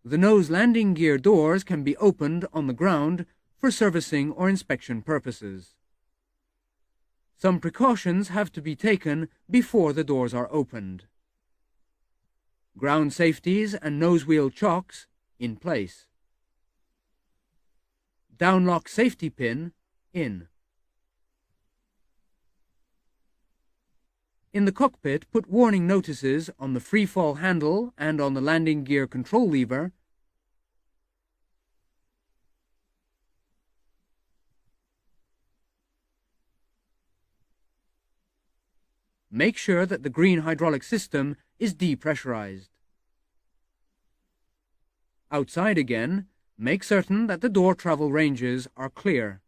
The nose landing gear doors can be opened on the ground for servicing or inspection purposes. Some precautions have to be taken before the doors are opened. Ground safeties and nose wheel chocks in place. Downlock safety pin in. In the cockpit, put warning notices on the free fall handle and on the landing gear control lever. Make sure that the green hydraulic system is depressurized. Outside again, make certain that the door travel ranges are clear.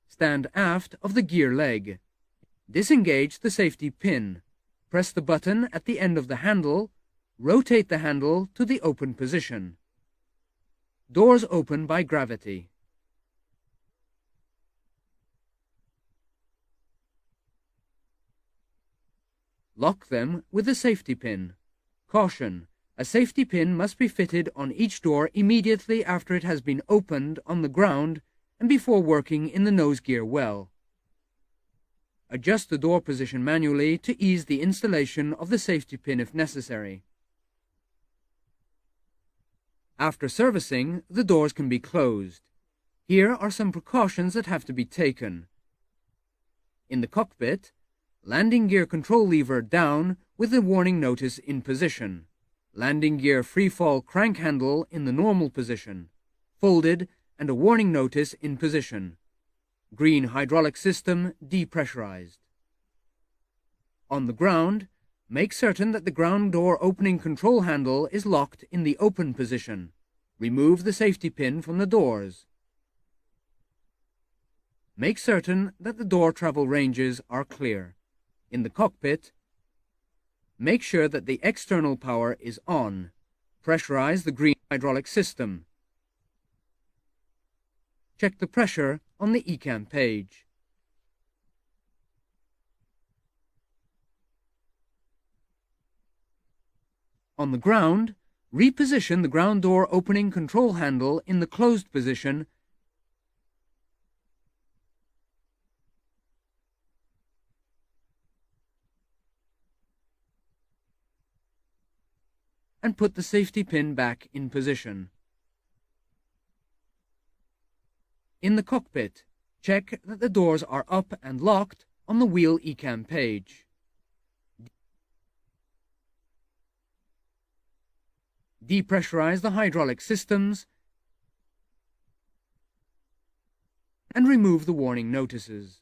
Stand aft of the gear leg. Disengage the safety pin. Press the button at the end of the handle. Rotate the handle to the open position. Doors open by gravity. Lock them with a safety pin. Caution: a safety pin must be fitted on each door immediately after it has been opened on the ground and before working in the nose gear well. Adjust the door position manually to ease the installation of the safety pin if necessary. After servicing, the doors can be closed. Here are some precautions that have to be taken. In the cockpit, landing gear control lever down with the warning notice in position. Landing gear free fall crank handle in the normal position. Folded and a warning notice in position. Green hydraulic system depressurized. On the ground, make certain that the ground door opening control handle is locked in the open position. Remove the safety pin from the doors. Make certain that the door travel ranges are clear. In the cockpit, make sure that the external power is on. Pressurize the green hydraulic system. Check the pressure on the ECAM page. On the ground, reposition the ground door opening control handle in the closed position and put the safety pin back in position. In the cockpit, check that the doors are up and locked on the wheel ECAM page. Depressurize the hydraulic systems and remove the warning notices.